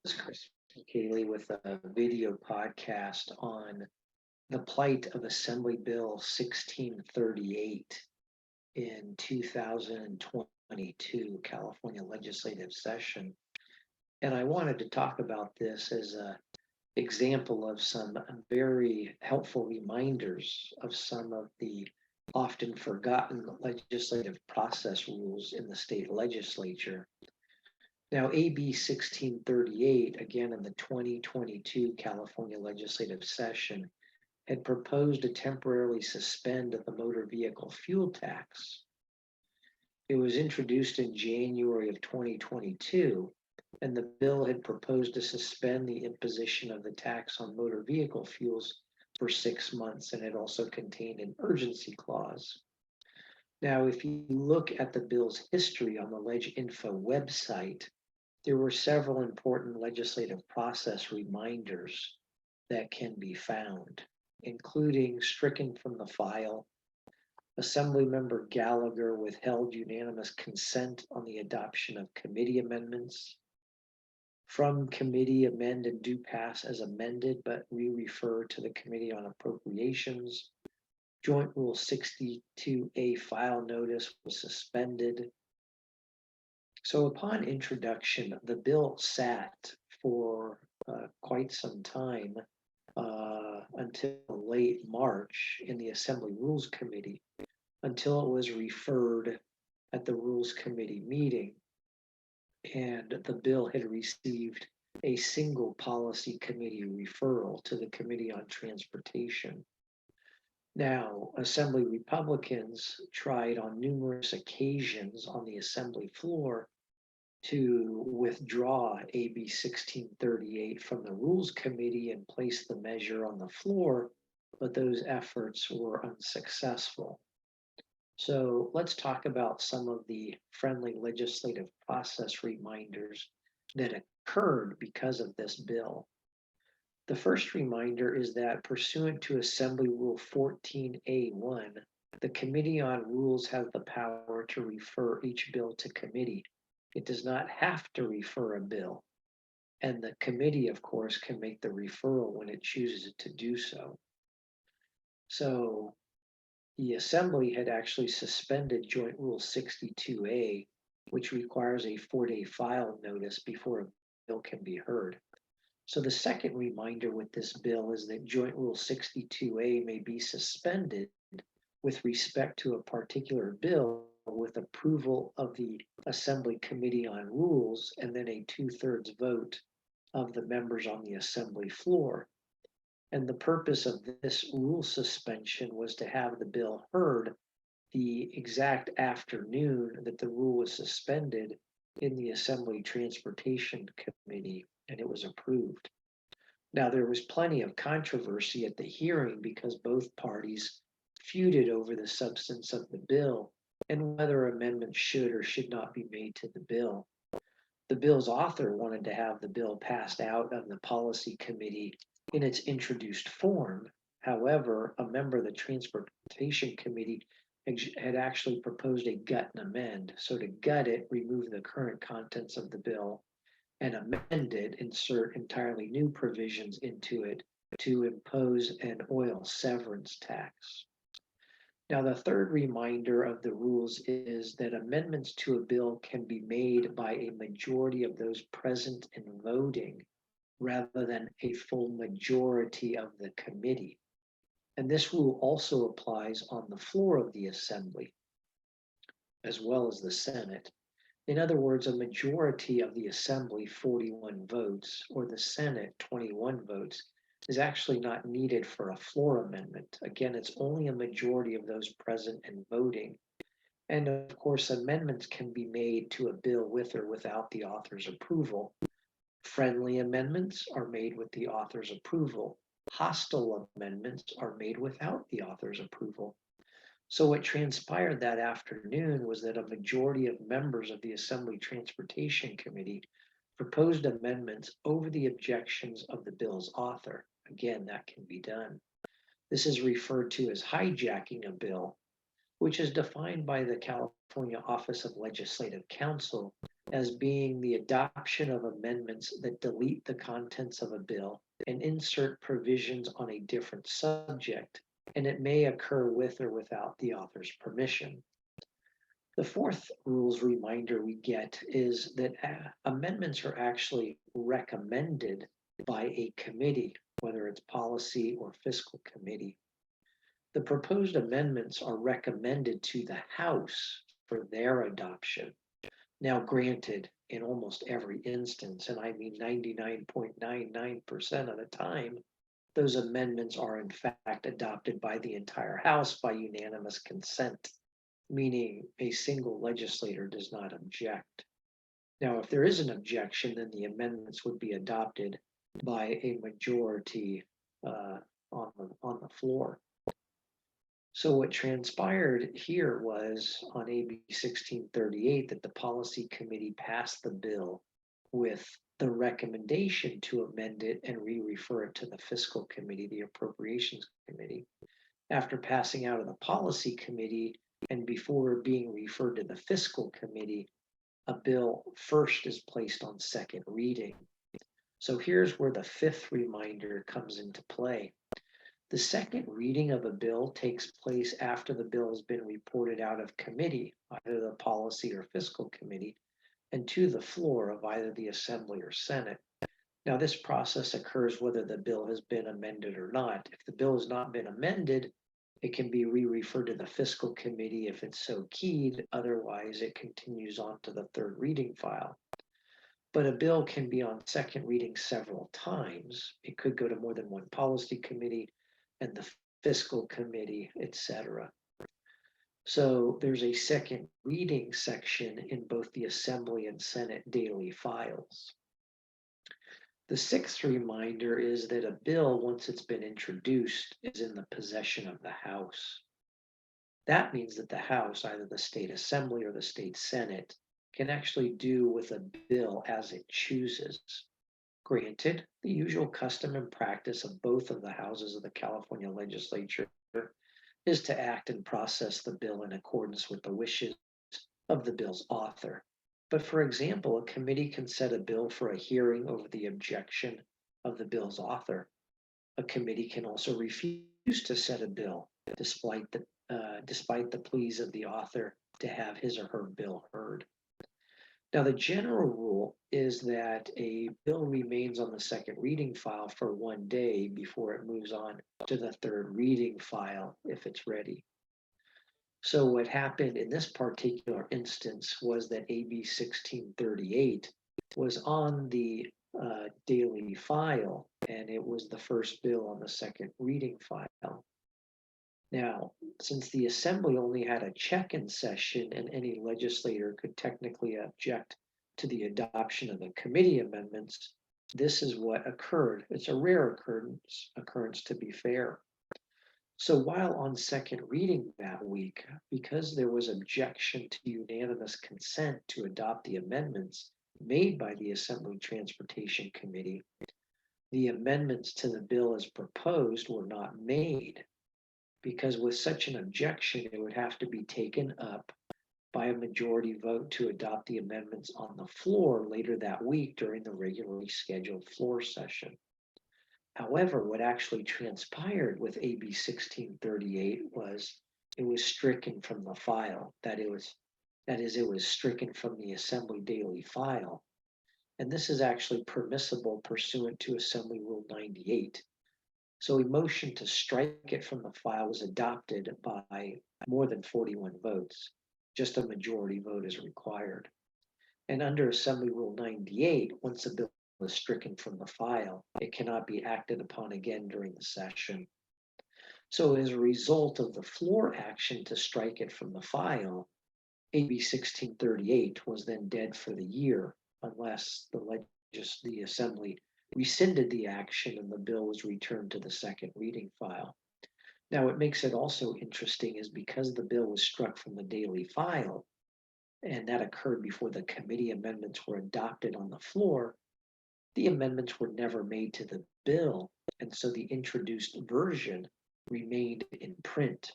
is Chris Kaylee with a video podcast on the plight of Assembly Bill 1638 in 2022 California legislative session. And I wanted to talk about this as an example of some very helpful reminders of some of the often forgotten legislative process rules in the state legislature. Now, AB 1638, again in the 2022 California legislative session, had proposed to temporarily suspend the motor vehicle fuel tax. It was introduced in January of 2022, and the bill had proposed to suspend the imposition of the tax on motor vehicle fuels for 6 months, and it also contained an urgency clause. Now, if you look at the bill's history on the LegInfo website, there were several important legislative process reminders that can be found, including stricken from the file. Assemblymember Gallagher withheld unanimous consent on the adoption of committee amendments. From committee, amend and do pass as amended, but re-refer to the Committee on Appropriations. Joint Rule 62A file notice was suspended. So upon introduction, the bill sat for quite some time until late March in the Assembly Rules Committee, until it was referred at the Rules Committee meeting, and the bill had received a single policy committee referral to the Committee on Transportation. Now, Assembly Republicans tried on numerous occasions on the Assembly floor to withdraw AB 1638 from the Rules Committee and place the measure on the floor, but those efforts were unsuccessful. So let's talk about some of the friendly legislative process reminders that occurred because of this bill. The first reminder is that pursuant to Assembly Rule 14A1, the Committee on Rules has the power to refer each bill to committee. It does not have to refer a bill, and the committee, of course, can make the referral when it chooses to do so. So the Assembly had actually suspended Joint Rule 62A, which requires a 4-day file notice before a bill can be heard. So the second reminder with this bill is that Joint Rule 62A may be suspended with respect to a particular bill with approval of the Assembly Committee on Rules and then a 2/3 vote of the members on the Assembly floor. And the purpose of this rule suspension was to have the bill heard the exact afternoon that the rule was suspended in the Assembly Transportation Committee, and it was approved. Now, there was plenty of controversy at the hearing because both parties feuded over the substance of the bill and whether amendments should or should not be made to the bill. The bill's author wanted to have the bill passed out of the policy committee in its introduced form. However, a member of the Transportation Committee had actually proposed a gut and amend. So to gut it, remove the current contents of the bill, and amend it, insert entirely new provisions into it to impose an oil severance tax. Now, the third reminder of the rules is that amendments to a bill can be made by a majority of those present and voting rather than a full majority of the committee. And this rule also applies on the floor of the Assembly, as well as the Senate. In other words, a majority of the Assembly, 41 votes, or the Senate, 21 votes, is actually not needed for a floor amendment. Again, it's only a majority of those present and voting. And of course, amendments can be made to a bill with or without the author's approval. Friendly amendments are made with the author's approval. Hostile amendments are made without the author's approval. So what transpired that afternoon was that a majority of members of the Assembly Transportation Committee proposed amendments over the objections of the bill's author. Again, that can be done. This is referred to as hijacking a bill, which is defined by the California Office of Legislative Counsel as being the adoption of amendments that delete the contents of a bill and insert provisions on a different subject, and it may occur with or without the author's permission. The fourth rules reminder we get is that amendments are actually recommended by a committee, whether it's policy or fiscal committee. The proposed amendments are recommended to the House for their adoption. Now, granted, in almost every instance, and I mean 99.99% of the time, those amendments are in fact adopted by the entire House by unanimous consent, meaning a single legislator does not object. Now, if there is an objection, then the amendments would be adopted by a majority on the floor. So what transpired here was on AB 1638 that the policy committee passed the bill with the recommendation to amend it and re-refer it to the fiscal committee, the appropriations committee. After passing out of the policy committee and before being referred to the fiscal committee, a bill first is placed on second reading. So here's where the fifth reminder comes into play. The second reading of a bill takes place after the bill has been reported out of committee, either the policy or fiscal committee, and to the floor of either the Assembly or Senate. Now, this process occurs whether the bill has been amended or not. If the bill has not been amended, it can be re-referred to the fiscal committee if it's so keyed. Otherwise, it continues on to the third reading file. But a bill can be on second reading several times. It could go to more than one policy committee and the fiscal committee, etc. So there's a second reading section in both the Assembly and Senate daily files. The sixth reminder is that a bill, once it's been introduced, is in the possession of the House. That means that the House, either the state Assembly or the state Senate, can actually do with a bill as it chooses. Granted, the usual custom and practice of both of the houses of the California legislature is to act and process the bill in accordance with the wishes of the bill's author. But for example, a committee can set a bill for a hearing over the objection of the bill's author. A committee can also refuse to set a bill despite the pleas of the author to have his or her bill heard. Now, the general rule is that a bill remains on the second reading file for 1 day before it moves on to the third reading file if it's ready. So what happened in this particular instance was that AB 1638 was on the daily file, and it was the first bill on the second reading file. Now, since the Assembly only had a check-in session and any legislator could technically object to the adoption of the committee amendments, this is what occurred. It's a rare occurrence to be fair. So while on second reading that week, because there was objection to unanimous consent to adopt the amendments made by the Assembly Transportation Committee, the amendments to the bill as proposed were not made, because with such an objection, it would have to be taken up by a majority vote to adopt the amendments on the floor later that week during the regularly scheduled floor session. However, what actually transpired with AB 1638 was it was stricken from the file. That is, it was stricken from the Assembly daily file. And this is actually permissible pursuant to Assembly Rule 98. So a motion to strike it from the file was adopted by more than 41 votes. Just a majority vote is required. And under Assembly Rule 98, once a bill is stricken from the file, it cannot be acted upon again during the session. So as a result of the floor action to strike it from the file, AB 1638 was then dead for the year unless the Assembly rescinded the action and the bill was returned to the second reading file. Now, what makes it also interesting is because the bill was struck from the daily file, and that occurred before the committee amendments were adopted on the floor, the amendments were never made to the bill, and so the introduced version remained in print